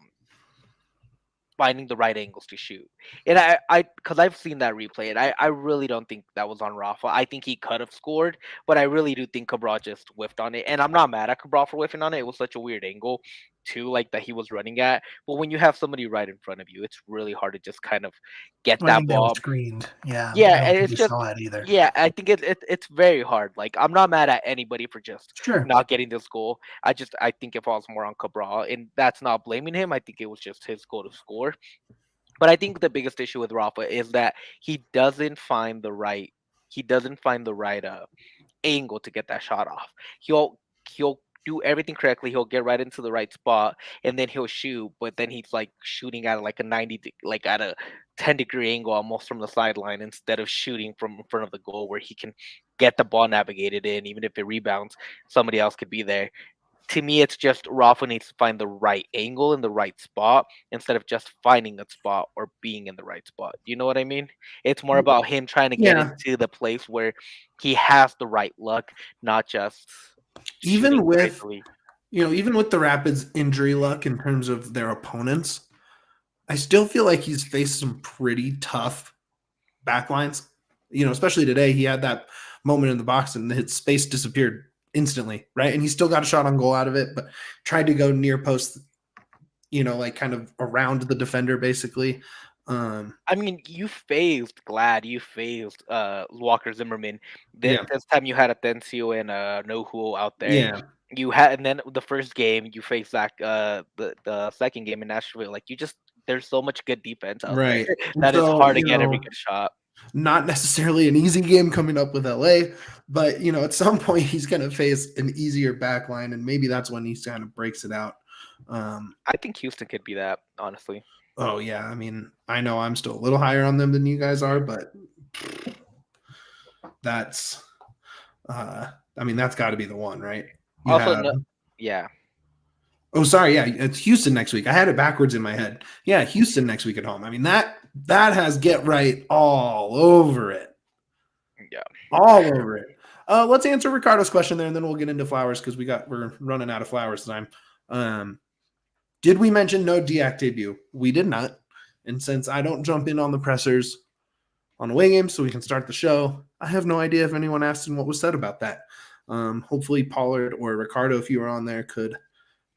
right angles to shoot. And I because I've seen that replay, and I really don't think that was on Rafa. I think he could have scored, but I really do think Cabral just whiffed on it. And I'm not mad at Cabral for whiffing on it. It was such a weird angle too, like that he was running at. But when you have somebody right in front of you, it's really hard to just kind of get that ball screened. Yeah. Yeah, and it's just saw it either. yeah, I think it's very hard. Like I'm not mad at anybody for just Sure. not getting this goal. I think it falls more on Cabral, and that's not blaming him. I think it was just his goal to score. But I think the biggest issue with Rafa is that he doesn't find the right angle to get that shot off. He'll do everything correctly. He'll get right into the right spot, and then he'll shoot. But then he's like shooting at like a 90, like at a 10-degree angle, almost from the sideline, instead of shooting from in front of the goal where he can get the ball navigated in. Even if it rebounds, somebody else could be there. To me, it's just Rafa needs to find the right angle in the right spot instead of just finding a spot or being in the right spot. You know what I mean? It's more about him trying to get into the place where he has the right luck, not just even with even with the Rapids' injury luck in terms of their opponents, I still feel like he's faced some pretty tough backlines. Especially today, he had that moment in the box and his space disappeared instantly, right? And he still got a shot on goal out of it, but tried to go near post, like kind of around the defender, basically. I mean, you phased Walker Zimmerman. This time you had Atencio and Nohu out there. Yeah. You had, and then the first game you faced the second game in Nashville. Like there's so much good defense out there that it's hard to get every good shot. Not necessarily an easy game coming up with LA, but at some point he's going to face an easier back line, and maybe that's when he kind of breaks it out. I think Houston could be that, honestly. Oh yeah, I mean, I know I'm still a little higher on them than you guys are, but that's that's got to be the one, right? Yeah. Oh, sorry. Yeah, it's Houston next week. I had it backwards in my head. Yeah, Houston next week at home. I mean, that has get right all over it. Yeah, all over it. Let's answer Ricardo's question there, and then we'll get into Flowers because we're running out of Flowers time. Did we mention no Diak debut? We did not. And since I don't jump in on the pressers on away games, so we can start the show, I have no idea if anyone asked and what was said about that. Hopefully Pollard or Ricardo, if you were on there, could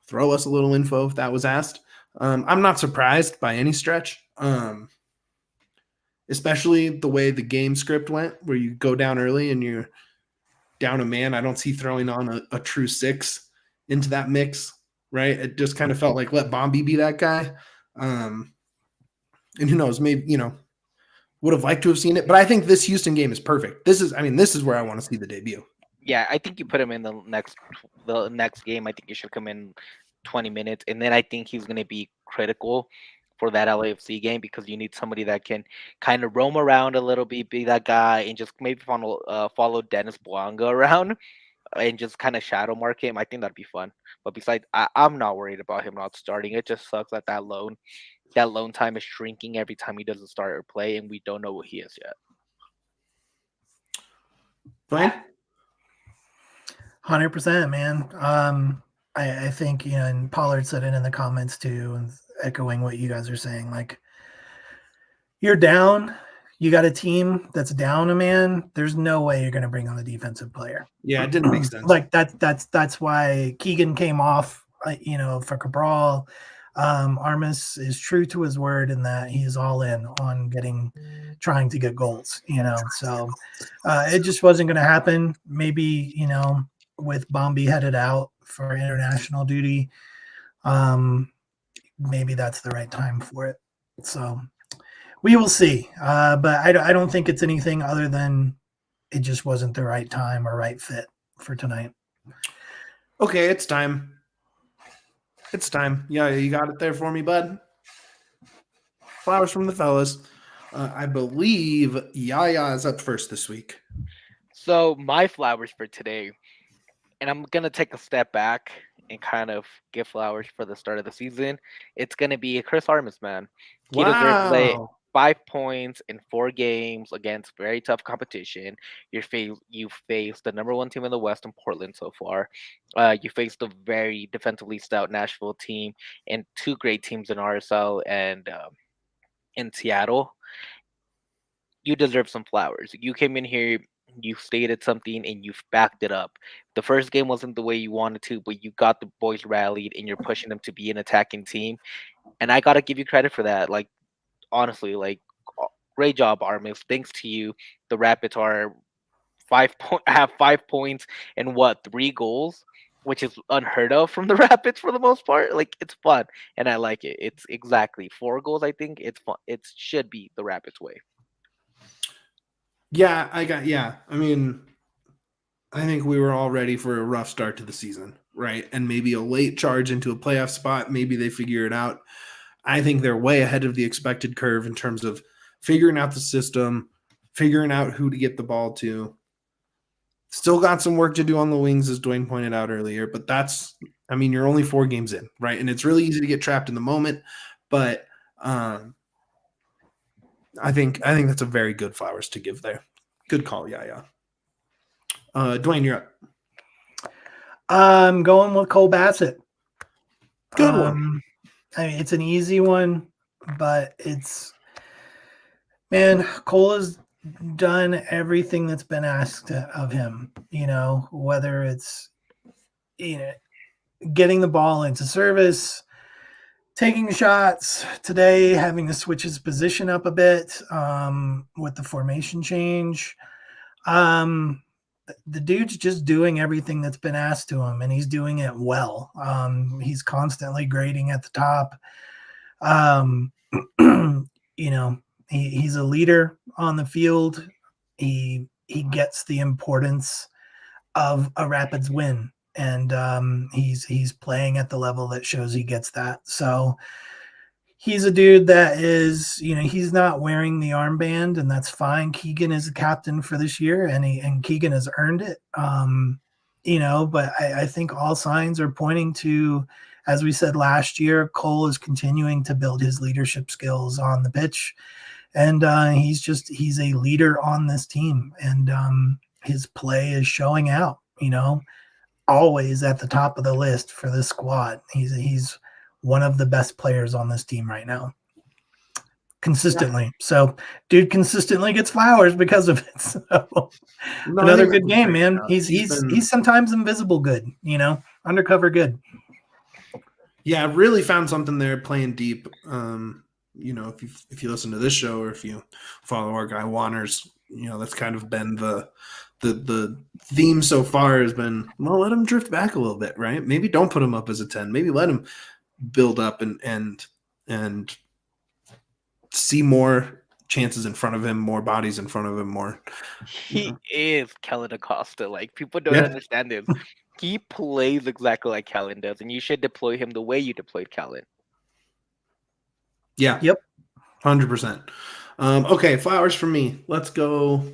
throw us a little info if that was asked. I'm not surprised by any stretch, especially the way the game script went, where you go down early and you're down a man. I don't see throwing on a true six into that mix, right? It just kind of felt like let Bombi be that guy. And who knows, maybe, would have liked to have seen it. But I think this Houston game is perfect. This is where I want to see the debut. Yeah, I think you put him in the next game. I think he should come in 20 minutes, and then I think he's going to be critical for that LAFC game because you need somebody that can kind of roam around a little bit, be that guy, and just maybe follow Dennis Bouanga around and just kind of shadow mark him. I think that'd be fun. But besides, I'm not worried about him not starting. It just sucks that loan that loan time is shrinking every time he doesn't start or play, and we don't know what he is yet. Fine. 100%, man. I think, and Pollard said it in the comments too, and echoing what you guys are saying. Like, you're down. You got a team that's down a man. There's no way you're going to bring on a defensive player. Yeah, it didn't make sense. Like that's why Keegan came off, for Cabral. Armas is true to his word in that he's all in on trying to get goals, so it just wasn't going to happen. Maybe, with Bombi headed out for international duty, maybe that's the right time for it. So we will see. But I don't think it's anything other than it just wasn't the right time or right fit for tonight. Okay, it's time. It's time. Yeah, you got it there for me, bud. Flowers from the fellas. I believe Yaya is up first this week. So my flowers for today, and I'm gonna take a step back and kind of give flowers for the start of the season. It's gonna be Chris Armas, man. He deserves like 5 points in 4 games against very tough competition. You faced the number 1 team in the West in Portland so far. You faced a very defensively stout Nashville team and 2 great teams in RSL and in Seattle. You deserve some flowers. You came in here, you stated something, and you've backed it up. The first game wasn't the way you wanted to, but you got the boys rallied, and you're pushing them to be an attacking team. And I gotta give you credit for that. Like, honestly, like, great job, Armas. Thanks to you, the Rapids are have 5 points and 3 goals, which is unheard of from the Rapids for the most part. Like, it's fun, and I like it. It's exactly 4 goals. I think it's fun. It should be the Rapids way. Yeah, I mean, I think we were all ready for a rough start to the season, right? And maybe a late charge into a playoff spot. Maybe they figure it out. I think they're way ahead of the expected curve in terms of figuring out the system, figuring out who to get the ball to. Still got some work to do on the wings, as Duane pointed out earlier, but you're only 4 games in, right? And it's really easy to get trapped in the moment, but I think that's a very good flowers to give there. Good call, yeah. Duane, you're up. I'm going with Cole Bassett. Good one. I mean, it's an easy one, but Cole has done everything that's been asked of him, whether it's, getting the ball into service, taking shots today, having to switch his position up a bit with the formation change. The dude's just doing everything that's been asked to him, and he's doing it well. He's constantly grading at the top. He's a leader on the field. He gets the importance of a Rapids win, and he's playing at the level that shows he gets that. So he's a dude that is, he's not wearing the armband, and that's fine. Keegan is the captain for this year, and Keegan has earned it. But I think all signs are pointing to, as we said last year, Cole is continuing to build his leadership skills on the pitch. And he's a leader on this team, and his play is showing out, always at the top of the list for this squad. He's one of the best players on this team right now, consistently. Yeah. So dude consistently gets flowers because of it. So another good game, man. He's sometimes invisible good, undercover good. Yeah, really found something there playing deep. If you listen to this show or if you follow our guy Wanners, that's kind of been the theme so far has been, well, let him drift back a little bit, right? Maybe don't put him up as a 10. Maybe let him build up and see more chances in front of him, more bodies in front of him, more. He is Kellen Acosta. Like, people don't understand this. He plays exactly like Kellen does, and you should deploy him the way you deployed Kellen. Yeah. Yep. 100%. Okay, flowers for me. Let's go.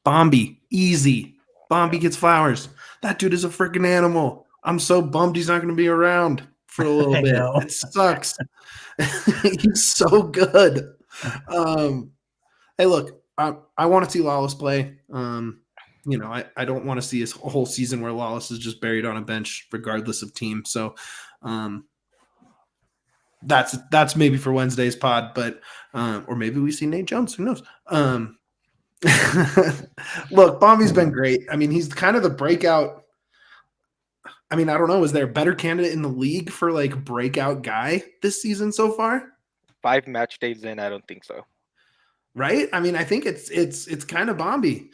Bombi. Easy. Bombi gets flowers. That dude is a freaking animal. I'm so bummed he's not going to be around. for a little I bit. know. It sucks. He's so good. Hey, look, I want to see Lawless play. I don't want to see a whole season where Lawless is just buried on a bench regardless of team. So that's maybe for Wednesday's pod, but or maybe we see Nate Jones. Who knows? Look, Bombi's been great. I mean, he's kind of the breakout. I mean, I don't know. Is there a better candidate in the league for like breakout guy this season so far? 5 match days in, I don't think so. Right? I mean, I think it's kind of Bombi.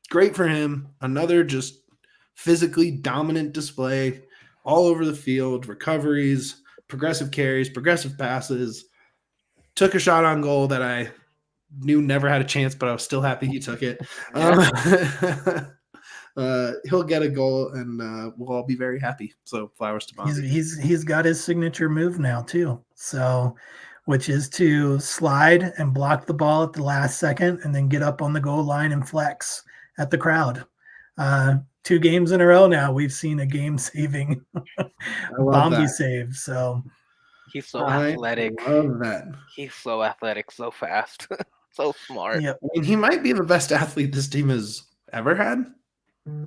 Great for him. Another just physically dominant display all over the field, recoveries, progressive carries, progressive passes. Took a shot on goal that I knew never had a chance, but I was still happy he took it. He'll get a goal, and we'll all be very happy. So flowers to Bombi. He's got his signature move now too. So, which is to slide and block the ball at the last second, and then get up on the goal line and flex at the crowd. 2 games in a row now, we've seen a game-saving Bombi save. So he's so athletic. I love that. He's so athletic, so fast, so smart. Yep. I mean, he might be the best athlete this team has ever had,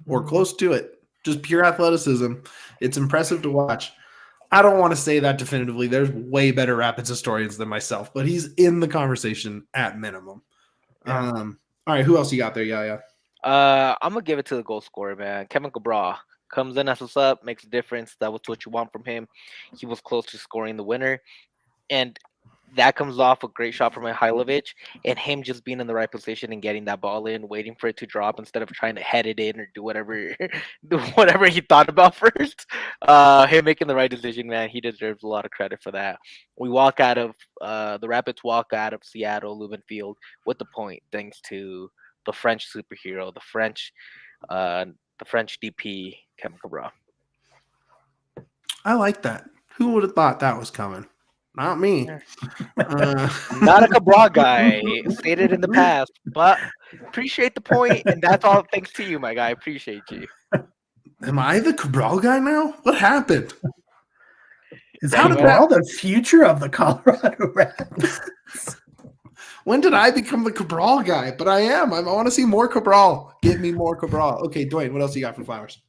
or close to it. Just pure athleticism. It's impressive to watch. I don't want to say that definitively. There's way better Rapids historians than myself, but he's in the conversation at minimum. Yeah. All right, who else you got there? Yeah. I'm gonna give it to the goal scorer, man. Kevin Cabral comes in as a sub, makes a difference. That was what you want from him. He was close to scoring the winner, and that comes off a great shot from Mihailovic, and him just being in the right position and getting that ball in, waiting for it to drop instead of trying to head it in or do whatever he thought about first. Him making the right decision, man. He deserves a lot of credit for that. We walk out of the Rapids walk out of Seattle Lubin Field with the point, thanks to the French superhero, the French DP, Kevin Cabral. I like that. Who would have thought that was coming? Not me. Not a Cabral guy, stated in the past, but appreciate the point, and that's all thanks to you, my guy. Appreciate you. Am I the Cabral guy now? What happened? Is Cabral the future of the Colorado Rapids? When did I become the Cabral guy? But I am. I want to see more Cabral. Give me more Cabral. Okay, Duane, what else you got for flowers?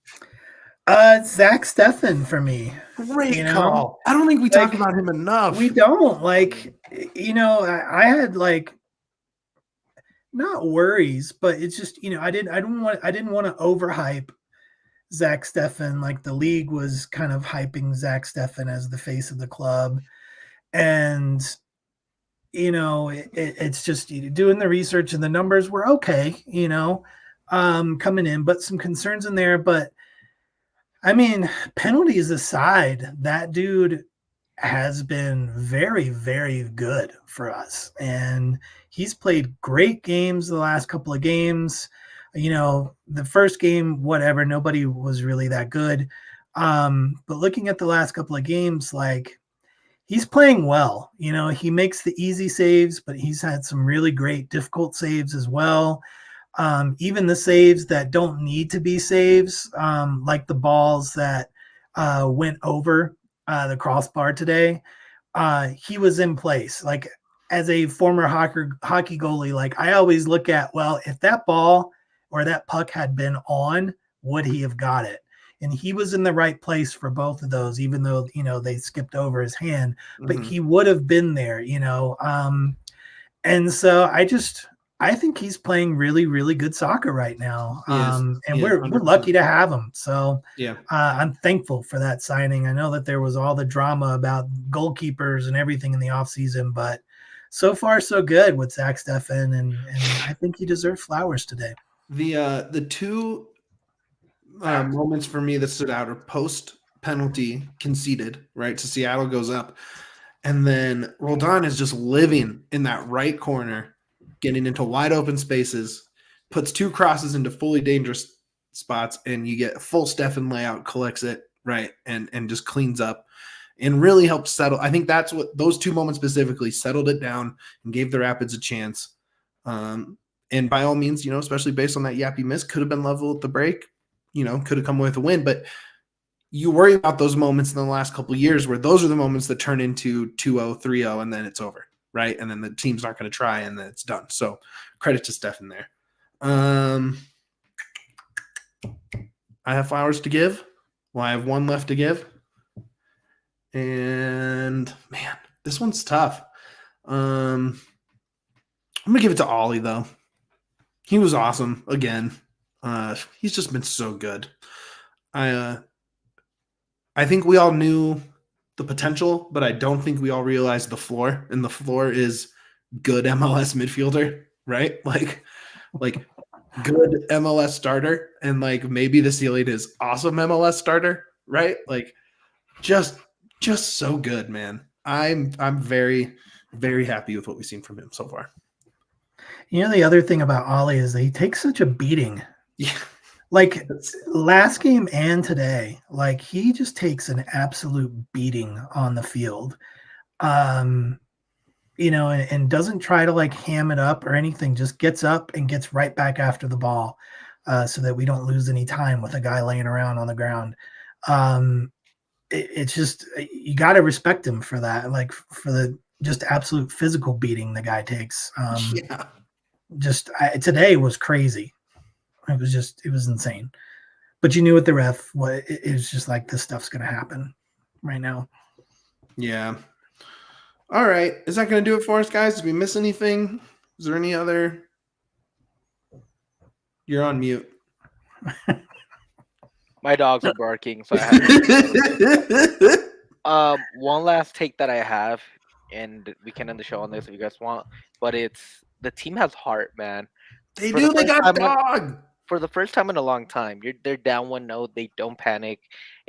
Zach Steffen for me. Great call. I don't think we talk about him enough. We don't. I had not worries, but it's just, I didn't want to overhype Zach Steffen. Like the league was kind of hyping Zach Steffen as the face of the club. And it's just doing the research, and the numbers were okay, coming in, but some concerns in there. But I mean, penalties aside, that dude has been very, very good for us. And he's played great games the last couple of games. The first game, whatever, nobody was really that good. But looking at the last couple of games, he's playing well. He makes the easy saves, but he's had some really great difficult saves as well. Even the saves that don't need to be saves, like the balls that went over the crossbar today, he was in place. Like, as a former hockey goalie, I always look at, well, if that ball or that puck had been on, would he have got it? And he was in the right place for both of those, even though, they skipped over his hand, but he would have been there, and so I think he's playing really, really good soccer right now. We're lucky to have him. So I'm thankful for that signing. I know that there was all the drama about goalkeepers and everything in the offseason, but so far so good with Zach Steffen, and I think he deserved flowers today. The two moments for me that stood out are post penalty conceded, right? So Seattle goes up, and then Roldan is just living in that right corner, getting into wide open spaces, puts 2 crosses into fully dangerous spots, and you get a full Steffen layout, collects it, right, and just cleans up and really helped settle. I think that's what those 2 moments specifically settled it down and gave the Rapids a chance. And by all means, especially based on that Yappy miss, could have been level at the break, could have come away with a win, but you worry about those moments in the last couple of years where those are the moments that turn into 2-0, 3-0, and then it's over, right? And then the team's not going to try, and then it's done. So credit to Stephen there. I have flowers to give. Well, I have one left to give. And, man, this one's tough. I'm going to give it to Ollie, though. He was awesome again. He's just been so good. I think we all knew the potential, but I don't think we all realized the floor. And the floor is good MLS midfielder, right? Like good MLS starter, and like maybe the ceiling is awesome MLS starter, right? Like just so good, man. I'm very, very happy with what we've seen from him so far. You know, the other thing about Ollie is that he takes such a beating. Yeah. Like last game and today, like he just takes an absolute beating on the field. You know, and doesn't try to like ham it up or anything, just gets up and gets right back after the ball, so that we don't lose any time with a guy laying around on the ground. It's just, you got to respect him for that, like for the just absolute physical beating the guy takes. Yeah. Today was crazy. It was insane. But you knew with the ref, it was just like, this stuff's going to happen right now. Yeah. All right. Is that going to do it for us, guys? Did we miss anything? Is there any other? You're on mute. My dogs are barking, so I have to one last take that I have, and we can end the show on this if you guys want, but it's the team has heart, man. They do. They got dog. For the first time in a long time, they're down 1-0. They don't panic,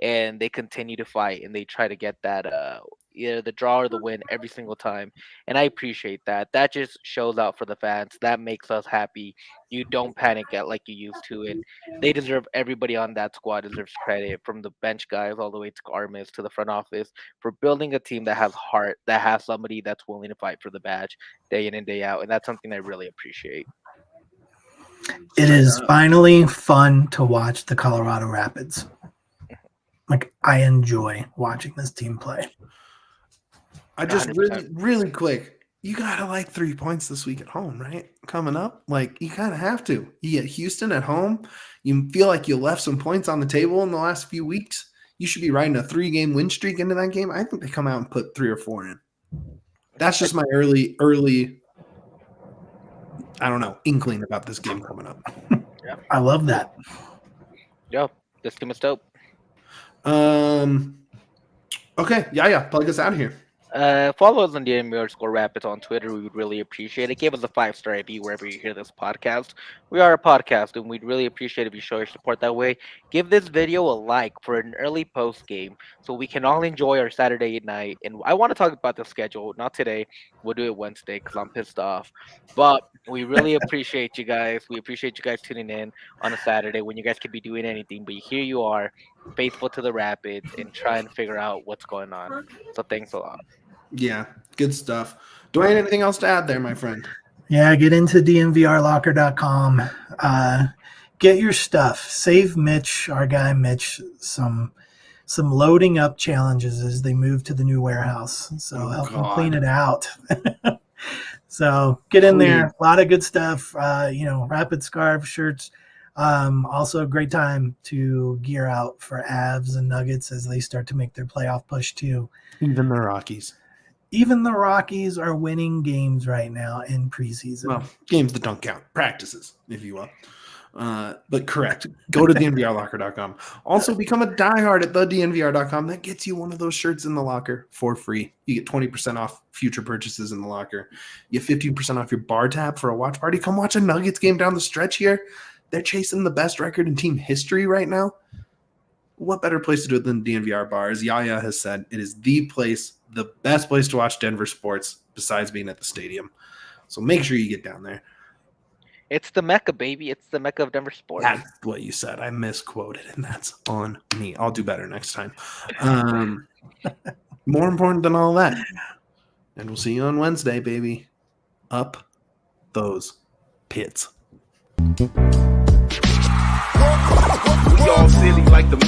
and they continue to fight, and they try to get that either the draw or the win every single time. And I appreciate that. That just shows out for the fans. That makes us happy. You don't panic like you used to, and they deserve, everybody on that squad deserves credit, from the bench guys all the way to Armas to the front office, for building a team that has heart, that has somebody that's willing to fight for the badge day in and day out. And that's something I really appreciate. It is finally fun to watch the Colorado Rapids. Like, I enjoy watching this team play. I just really quick, you gotta like 3 points this week at home, right? Coming up, like you kind of have to. You get Houston at home. You feel like you left some points on the table in the last few weeks. You should be riding a 3-game win streak into that game. I think they come out and put 3 or 4 in. That's just my early, I don't know, inkling about this game coming up. Yeah, I love that. Yo, this team is dope. Okay, yeah, plug us out of here. Follow us on the _Rapids on Twitter. We would really appreciate it. Give us a 5-star review wherever you hear this podcast. We are a podcast, and we'd really appreciate if you show your support that way. Give this video a like for an early post game, so we can all enjoy our Saturday night. And I want to talk about the schedule, not today. We'll do it Wednesday because I'm pissed off. But we really appreciate you guys. We appreciate you guys tuning in on a Saturday when you guys could be doing anything, but here you are, faithful to the Rapids and trying to figure out what's going on. So thanks a lot. Yeah, good stuff. Duane, anything else to add there, my friend? Yeah, get into dnvrlocker.com. Get your stuff. Save Mitch, our guy Mitch, some loading up challenges as they move to the new warehouse. So help him clean it out. So get in there. A lot of good stuff. Rapid scarf, shirts. Also a great time to gear out for Avs and Nuggets as they start to make their playoff push too. Even the Rockies. Even the Rockies are winning games right now in preseason. Well, games that don't count. Practices, if you will. But correct. Go to dnvrlocker.com. Also, become a diehard at thednvr.com. That gets you one of those shirts in the locker for free. You get 20% off future purchases in the locker. You get 15% off your bar tab for a watch party. Come watch a Nuggets game down the stretch here. They're chasing the best record in team history right now. What better place to do it than DNVR bar? As Yaya has said, it is the best place to watch Denver sports besides being at the stadium. So make sure you get down there. It's the Mecca, baby. It's the Mecca of Denver sports. That's what you said. I misquoted, and that's on me. I'll do better next time. More important than all that. And we'll see you on Wednesday, baby. Up those pits. We all silly like the man.